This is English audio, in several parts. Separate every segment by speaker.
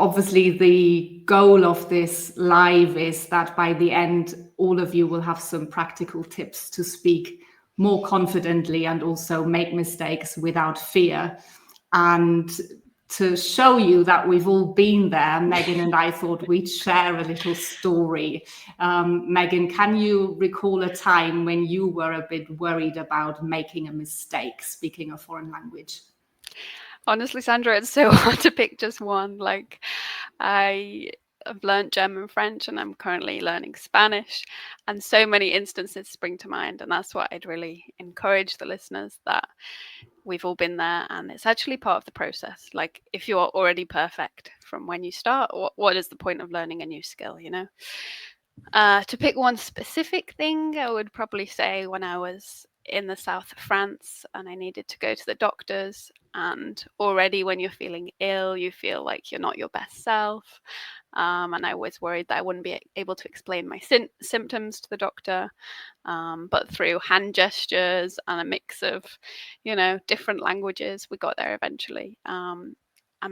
Speaker 1: obviously the goal of this live is that by the end, all of you will have some practical tips to speak more confidently and also make mistakes without fear. And to show you that we've all been there, Megan and I thought we'd share a little story. Megan, can you recall a time when you were a bit worried about making a mistake speaking a foreign language?
Speaker 2: Honestly, Sandra, it's so hard to pick just one. Like, I have learned German, French, and I'm currently learning Spanish, and so many instances spring to mind. And that's what I'd really encourage the listeners, that we've all been there, and it's actually part of the process. Like, if you're already perfect from when you start, what is the point of learning a new skill, you know? To pick one specific thing, I would probably say when I was in the south of France and I needed to go to the doctors. And already when you're feeling ill, you feel like you're not your best self. And I was worried that I wouldn't be able to explain my symptoms to the doctor. But through hand gestures and a mix of, different languages, we got there eventually. And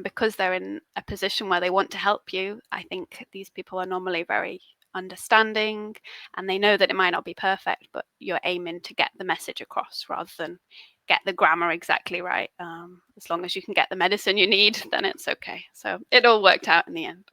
Speaker 2: because they're in a position where they want to help you, I think these people are normally very understanding, and they know that it might not be perfect, but you're aiming to get the message across rather than get the grammar exactly right. As long as you can get the medicine you need, then it's okay. So it all worked out in the end.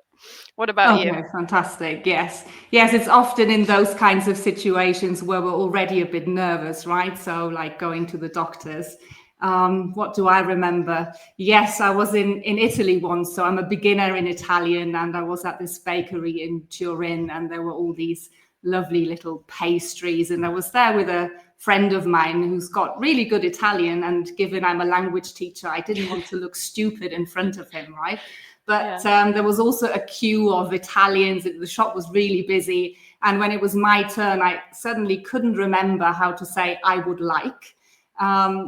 Speaker 2: What about you?
Speaker 1: Okay, fantastic. Yes. Yes, it's often in those kinds of situations where we're already a bit nervous, right? So like going to the doctors. What do I remember? Yes, I was in Italy once. So I'm a beginner in Italian, and I was at this bakery in Turin, and there were all these lovely little pastries. And I was there with a friend of mine who's got really good Italian. And given I'm a language teacher, I didn't want to look stupid in front of him, right? But there was also a queue of Italians. The shop was really busy. And when it was my turn, I suddenly couldn't remember how to say "I would like."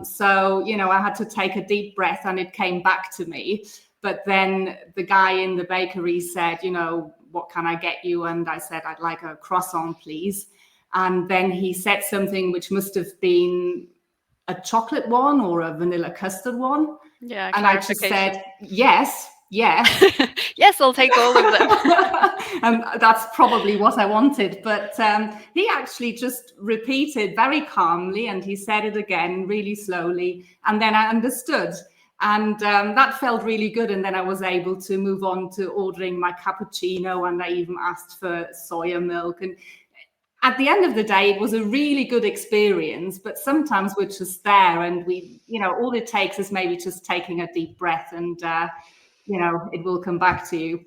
Speaker 1: So, I had to take a deep breath and it came back to me. But then the guy in the bakery said, "What can I get you?" And I said, "I'd like a croissant, please." And then he said something which must have been a chocolate one or a vanilla custard one.
Speaker 2: Yeah,
Speaker 1: And I just said, yes.
Speaker 2: Yes, I'll take all of them.
Speaker 1: And that's probably what I wanted. But he actually just repeated very calmly, and he said it again really slowly. And then I understood. And that felt really good. And then I was able to move on to ordering my cappuccino, and I even asked for soya milk. And at the end of the day, it was a really good experience, but sometimes we're just there and all it takes is maybe just taking a deep breath, and it will come back to you.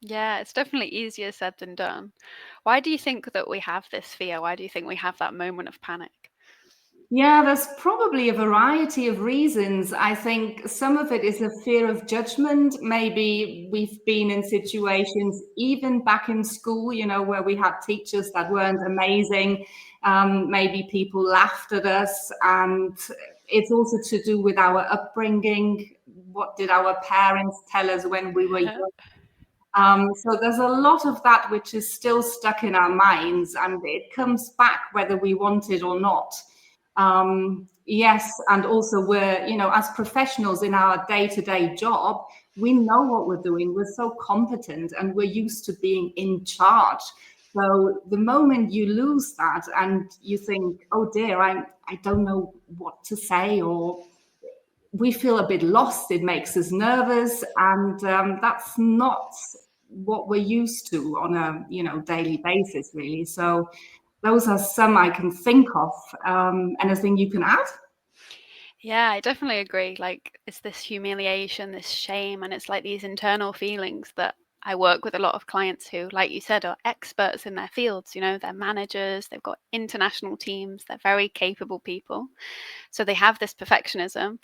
Speaker 2: Yeah, it's definitely easier said than done. Why do you think that we have this fear? Why do you think we have that moment of panic?
Speaker 1: Yeah, there's probably a variety of reasons. I think some of it is a fear of judgment. Maybe we've been in situations, even back in school, where we had teachers that weren't amazing. Maybe people laughed at us. And it's also to do with our upbringing. What did our parents tell us when we were young? So there's a lot of that which is still stuck in our minds, and it comes back whether we want it or not. Yes, and also we're, as professionals in our day-to-day job, we know what we're doing. We're so competent and we're used to being in charge. So the moment you lose that and you think, oh dear, I don't know what to say, or we feel a bit lost, it makes us nervous, and that's not what we're used to on a daily basis, really. So those are some I can think of. Anything you can add?
Speaker 2: Yeah, I definitely agree. Like, it's this humiliation, this shame, and it's like these internal feelings that I work with a lot of clients who, like you said, are experts in their fields. They're managers, they've got international teams, they're very capable people. So they have this perfectionism,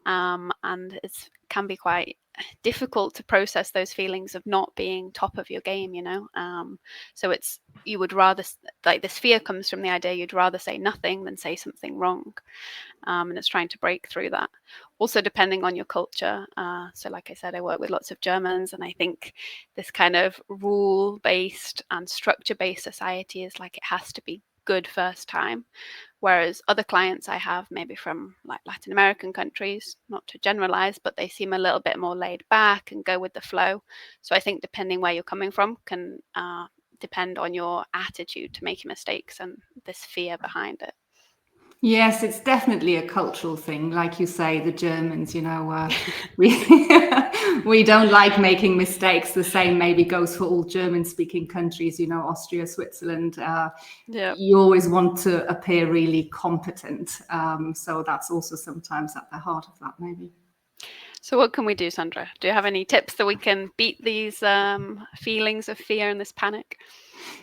Speaker 2: and it can be quite difficult to process those feelings of not being top of your game. So you would rather, like, this fear comes from the idea you'd rather say nothing than say something wrong. And it's trying to break through that. Also, depending on your culture. So like I said, I work with lots of Germans, and I think this kind of rule-based and structure-based society is like, it has to be good first time. Whereas other clients I have, maybe from like Latin American countries, not to generalize, but they seem a little bit more laid back and go with the flow. So I think depending where you're coming from can depend on your attitude to making mistakes and this fear behind it.
Speaker 1: Yes, it's definitely a cultural thing. Like you say, the Germans, we we don't like making mistakes. The same maybe goes for all German-speaking countries, Austria, Switzerland. You always want to appear really competent. So that's also sometimes at the heart of that, maybe.
Speaker 2: So what can we do, Sandra? Do you have any tips that we can beat these feelings of fear and this panic?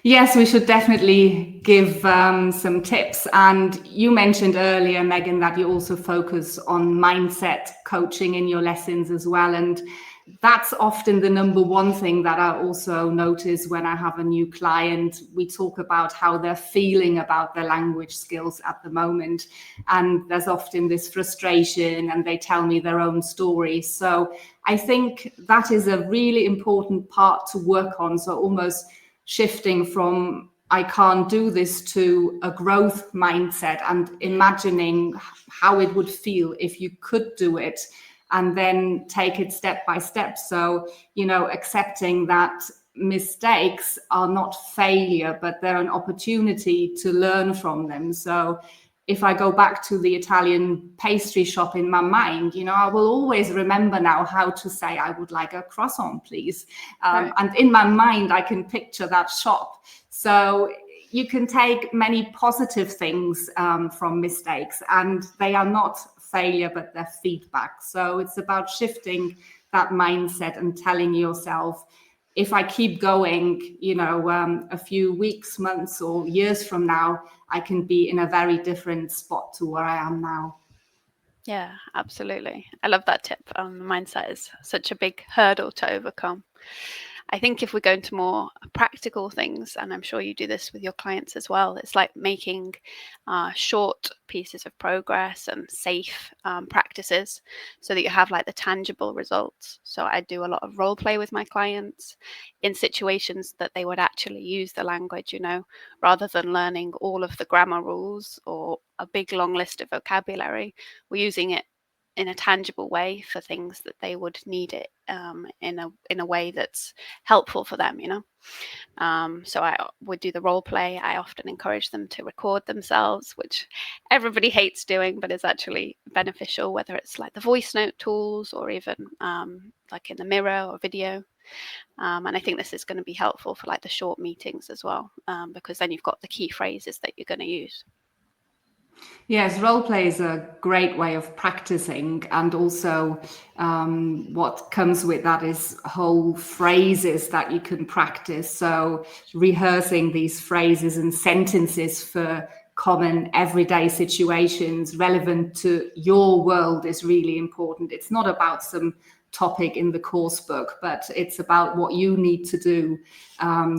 Speaker 1: Yes, we should definitely give some tips. And you mentioned earlier, Megan, that you also focus on mindset coaching in your lessons as well. And that's often the number one thing that I also notice when I have a new client. We talk about how they're feeling about their language skills at the moment. And there's often this frustration, and they tell me their own stories. So I think that is a really important part to work on. So almost shifting from I can't do this to a growth mindset and imagining how it would feel if you could do it, and then take it step by step. So, accepting that mistakes are not failure, but they're an opportunity to learn from them. So if I go back to the Italian pastry shop in my mind, I will always remember now how to say, I would like a croissant, please.
Speaker 2: Right.
Speaker 1: And in my mind, I can picture that shop. So you can take many positive things from mistakes, and they are not failure, but they're feedback. So it's about shifting that mindset and telling yourself, if I keep going, a few weeks, months, or years from now, I can be in a very different spot to where I am now.
Speaker 2: Yeah, absolutely. I love that tip. The mindset is such a big hurdle to overcome. I think if we go into more practical things, and I'm sure you do this with your clients as well, it's like making short pieces of progress and safe practices so that you have like the tangible results. So I do a lot of role play with my clients in situations that they would actually use the language, rather than learning all of the grammar rules or a big long list of vocabulary. We're using it in a tangible way for things that they would need it in a way that's helpful for them, so I would do the role play. I often encourage them to record themselves, which everybody hates doing, but is actually beneficial, whether it's like the voice note tools or even like in the mirror or video. And I think this is going to be helpful for like the short meetings as well, because then you've got the key phrases that you're going to use.
Speaker 1: Yes, role play is a great way of practicing, and also what comes with that is whole phrases that you can practice. So rehearsing these phrases and sentences for common everyday situations relevant to your world is really important. It's not about some topic in the course book, but it's about what you need to do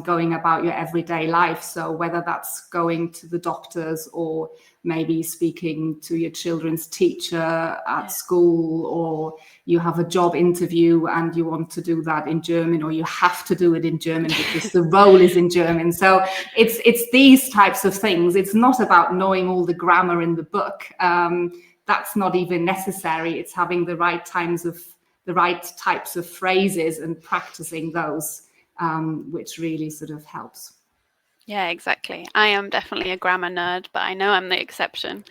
Speaker 1: going about your everyday life. So whether that's going to the doctors, or maybe speaking to your children's teacher at school, or you have a job interview and you want to do that in German, or you have to do it in German because the role is in German. So it's these types of things. It's not about knowing all the grammar in the book. That's not even necessary. It's having the right types of phrases and practicing those, which really sort of helps.
Speaker 2: Yeah, exactly. I am definitely a grammar nerd, but I know I'm the exception,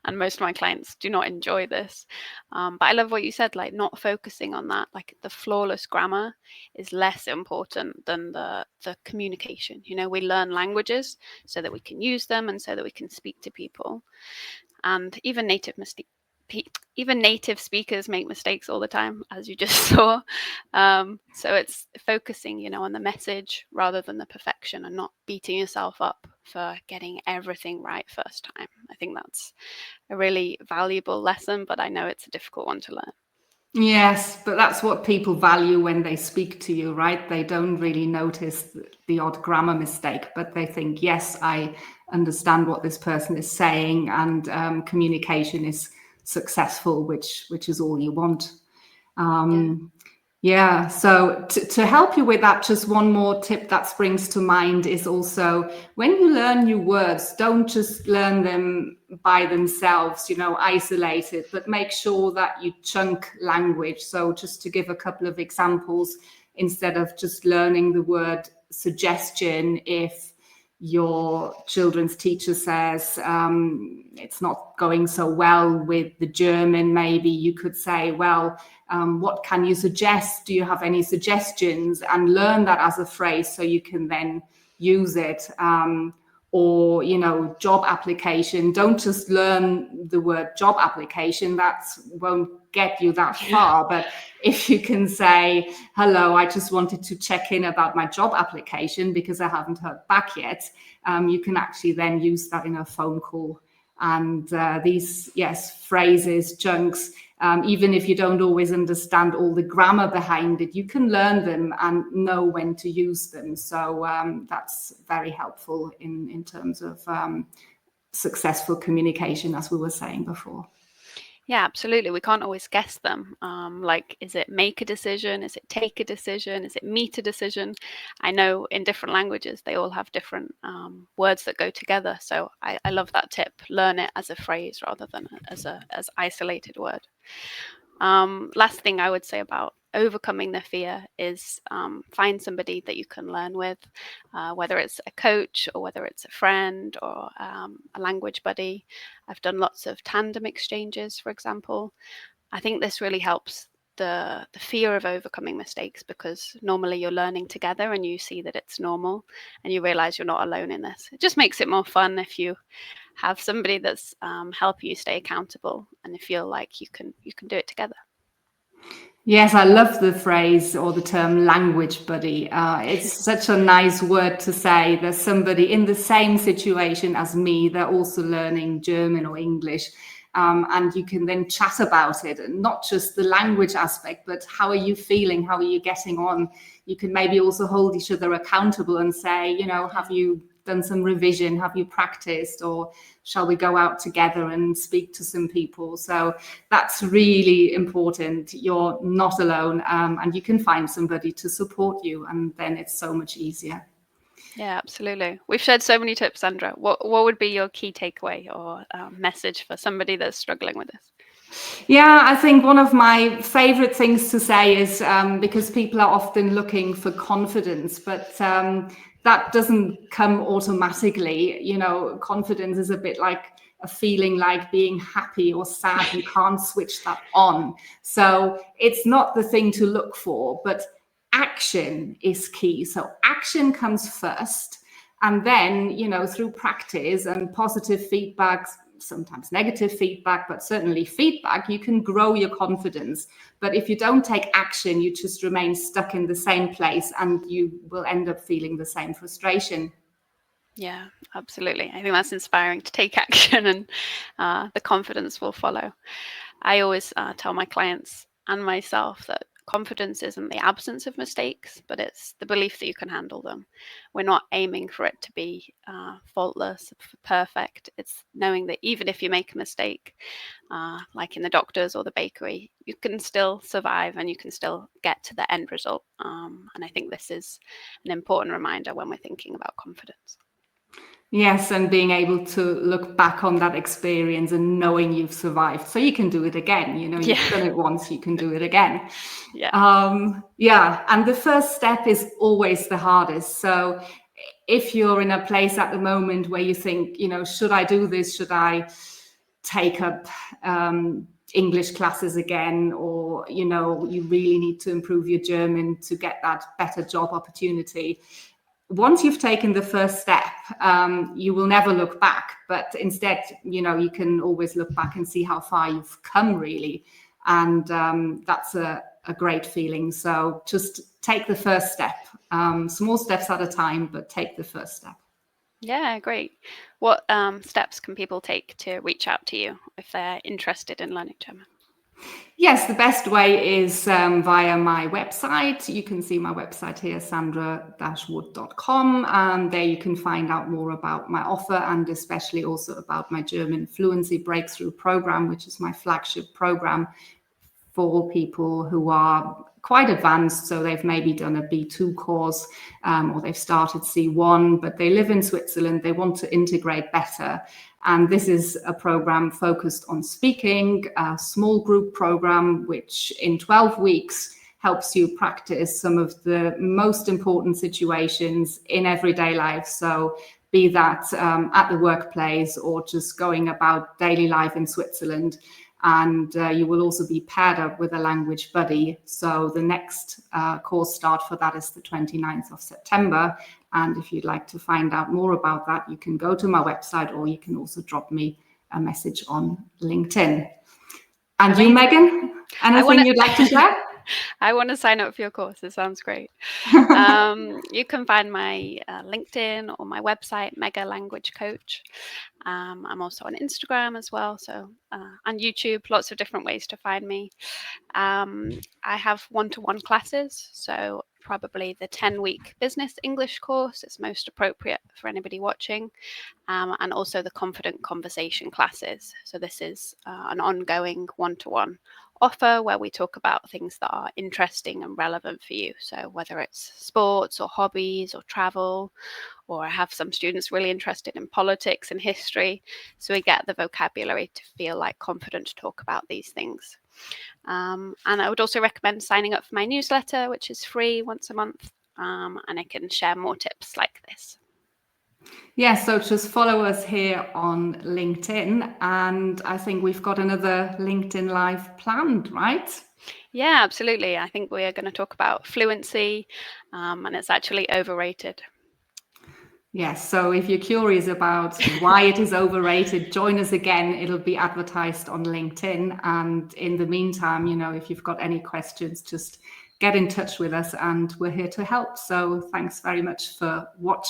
Speaker 2: and most of my clients do not enjoy this. But I love what you said, like not focusing on that. Like the flawless grammar is less important than the communication. We learn languages so that we can use them and so that we can speak to people. And even native speakers make mistakes all the time, as you just saw. So it's focusing, on the message rather than the perfection, and not beating yourself up for getting everything right first time. I think that's a really valuable lesson, but I know it's a difficult one to learn.
Speaker 1: Yes, but that's what people value when they speak to you, right? They don't really notice the odd grammar mistake, but they think, yes, I understand what this person is saying, and communication is successful, which is all you want. Yeah, so to help you with that, just one more tip that springs to mind is also when you learn new words, don't just learn them by themselves, isolated, but make sure that you chunk language. So just to give a couple of examples, instead of just learning the word suggestion, if your children's teacher says it's not going so well with the German, maybe you could say, well, what can you suggest? Do you have any suggestions? And learn that as a phrase so you can then use it. Or, job application. Don't just learn the word job application. That won't get you that far. But if you can say, hello, I just wanted to check in about my job application because I haven't heard back yet, you can actually then use that in a phone call. And these, phrases, chunks, even if you don't always understand all the grammar behind it, you can learn them and know when to use them. So that's very helpful in terms of successful communication, as we were saying before.
Speaker 2: Yeah, absolutely. We can't always guess them. Like, is it make a decision? Is it take a decision? Is it meet a decision? I know in different languages, they all have different words that go together. So I love that tip. Learn it as a phrase rather than as isolated word. Last thing I would say about overcoming the fear is find somebody that you can learn with, whether it's a coach or whether it's a friend or a language buddy. I've done lots of tandem exchanges, for example. I think this really helps the fear of overcoming mistakes, because normally you're learning together and you see that it's normal and you realize you're not alone in this. It just makes it more fun if you have somebody that's helping you stay accountable and you feel like you can do it together.
Speaker 1: Yes, I love the phrase or the term language buddy. It's such a nice word to say. There's somebody in the same situation as me. They're also learning German or English. And you can then chat about it, and not just the language aspect, but how are you feeling? How are you getting on? You can maybe also hold each other accountable and say, have you done some revision? Have you practiced? Or shall we go out together and speak to some people? So that's really important. You're not alone, and you can find somebody to support you, and then it's so much easier.
Speaker 2: Yeah, absolutely. We've shared so many tips, Sandra. What would be your key takeaway or message for somebody that's struggling with this?
Speaker 1: Yeah, I think one of my favorite things to say is because people are often looking for confidence, but that doesn't come automatically. Confidence is a bit like a feeling like being happy or sad. You can't switch that on. So it's not the thing to look for, but action is key. So action comes first. And then, through practice and positive feedback, sometimes negative feedback, but certainly feedback, you can grow your confidence. But if you don't take action, you just remain stuck in the same place and you will end up feeling the same frustration.
Speaker 2: Yeah, absolutely. I think that's inspiring, to take action, and the confidence will follow. I always tell my clients and myself that confidence isn't the absence of mistakes, but it's the belief that you can handle them. We're not aiming for it to be faultless, perfect. It's knowing that even if you make a mistake, like in the doctors or the bakery, you can still survive and you can still get to the end result. And I think this is an important reminder when we're thinking about confidence.
Speaker 1: Yes, and being able to look back on that experience and knowing you've survived, so you can do it again. You've done it once, you can do it again.
Speaker 2: Yeah.
Speaker 1: And the first step is always the hardest. So if you're in a place at the moment where you think, should I do this? Should I take up English classes again? Or, you really need to improve your German to get that better job opportunity. Once you've taken the first step, you will never look back. But instead, you can always look back and see how far you've come, really. And that's a great feeling. So just take the first step, small steps at a time, but take the first step.
Speaker 2: Yeah, great. What steps can people take to reach out to you if they're interested in learning German?
Speaker 1: Yes, the best way is via my website. You can see my website here, sandra-wood.com, and there you can find out more about my offer and especially also about my German Fluency Breakthrough Program, which is my flagship program for people who are quite advanced, so they've maybe done a B2 course or they've started C1, but they live in Switzerland, they want to integrate better. And this is a program focused on speaking, a small group program, which in 12 weeks helps you practice some of the most important situations in everyday life. So be that at the workplace or just going about daily life in Switzerland. And you will also be paired up with a language buddy. So the next course start for that is the 29th of September. And if you'd like to find out more about that, you can go to my website, or you can also drop me a message on LinkedIn. And
Speaker 2: Amazing.
Speaker 1: you, Megan, anything you'd like to share?
Speaker 2: I want to sign up for your course. It sounds great. You can find my LinkedIn or my website, Mega Language Coach. I'm also on Instagram as well, so and YouTube, lots of different ways to find me. I have one-to-one classes, so probably the 10-week business English course is most appropriate for anybody watching, and also the confident conversation classes. So this is an ongoing one-to-one offer where we talk about things that are interesting and relevant for you. So whether it's sports or hobbies or travel, or I have some students really interested in politics and history. So we get the vocabulary to feel like confident to talk about these things. And I would also recommend signing up for my newsletter, which is free once a month. And I can share more tips like this.
Speaker 1: Yeah, so just follow us here on LinkedIn, and I think we've got another LinkedIn Live planned, right?
Speaker 2: Yeah, absolutely. I think we are going to talk about fluency, and it's actually overrated.
Speaker 1: Yes, so if you're curious about why it is overrated, join us again. It'll be advertised on LinkedIn. And in the meantime, if you've got any questions, just get in touch with us and we're here to help. So thanks very much for watching.